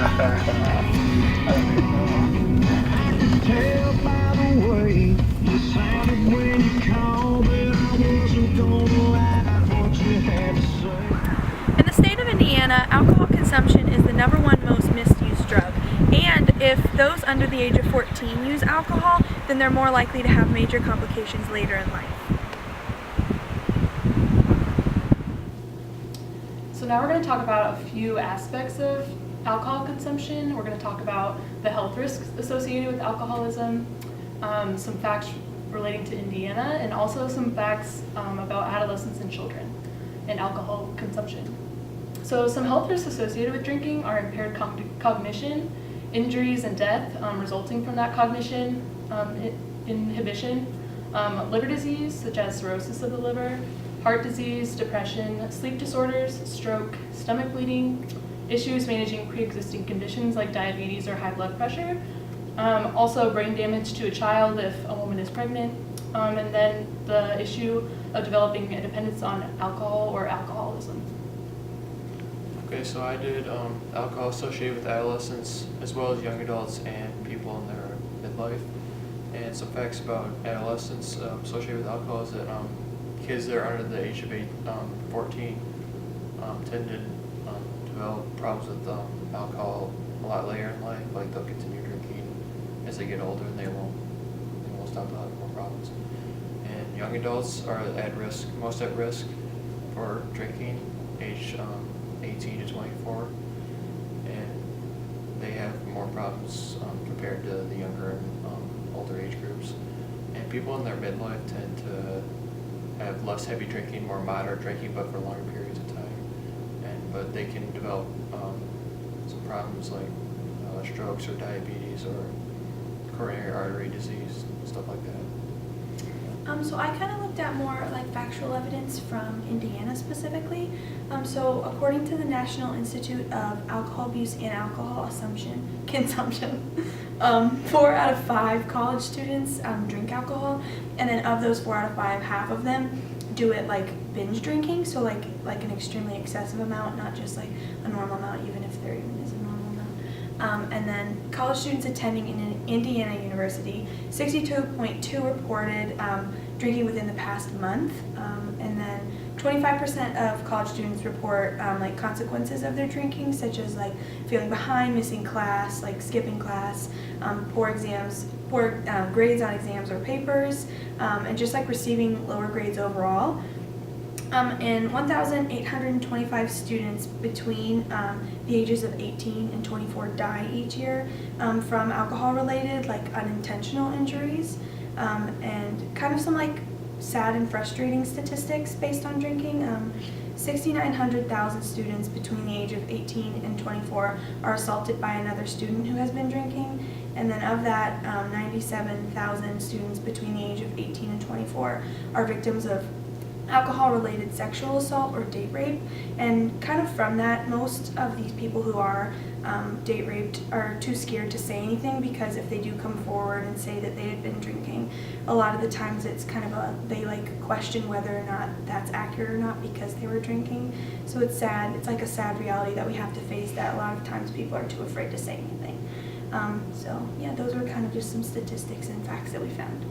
Tell by the way you sounded when you called that I wasn't gonna lie what you had to say. In the state of Indiana, alcohol consumption is the number one most misused drug. And if those under the age of 14 use alcohol, then they're more likely to have major complications later in life. So now we're going to talk about a few aspects of alcohol consumption. We're going to talk about the health risks associated with alcoholism, some facts relating to Indiana, and also some facts about adolescents and children and alcohol consumption. So some health risks associated with drinking are impaired cognition, injuries and death resulting from that cognition inhibition, liver disease such as cirrhosis of the liver, heart disease, depression, sleep disorders, stroke, stomach bleeding, issues managing pre-existing conditions like diabetes or high blood pressure, also brain damage to a child if a woman is pregnant, and then the issue of developing a dependence on alcohol or alcoholism. Okay, so I did alcohol associated with adolescents as well as young adults and people in their midlife. And some facts about adolescents associated with alcohol is that kids that are under the age of 14 tend to develop problems with alcohol a lot later in life. Like they'll continue drinking as they get older and they won't stop having more problems. And young adults are at risk, most at risk for drinking, age 18 to 24, and they have more problems compared to the younger and older age groups. And people in their midlife tend to have less heavy drinking, more moderate drinking, but for longer periods of time. But they can develop some problems like strokes or diabetes or coronary artery disease, stuff like that. So I kind of looked at more like factual evidence from Indiana specifically. So according to the National Institute of Alcohol Abuse and Alcohol Consumption, 4 out of 5 college students drink alcohol, and then of those 4 out of 5, half of them do it like binge drinking, so like an extremely excessive amount, not just like a normal amount, even if there even is a normal amount. And then college students attending in Indiana University, 62.2 reported drinking within the past month, and then 25% of college students report like consequences of their drinking, such as like feeling behind, missing class, like skipping class, poor grades on exams or papers, and just like receiving lower grades overall. And 1,825 students between the ages of 18 and 24 die each year from alcohol-related, like unintentional injuries, and kind of some like sad and frustrating statistics based on drinking. 6,900,000 students between the age of 18 and 24 are assaulted by another student who has been drinking, and then of that, 97,000 students between the age of 18 and 24 are victims of alcohol-related sexual assault or date rape. And kind of from that, most of these people who are date raped are too scared to say anything, because if they do come forward and say that they had been drinking, a lot of the times it's kind of they like question whether or not that's accurate or not because they were drinking. So it's sad. It's like a sad reality that we have to face, that a lot of times people are too afraid to say anything. So yeah, those were kind of just some statistics and facts that we found.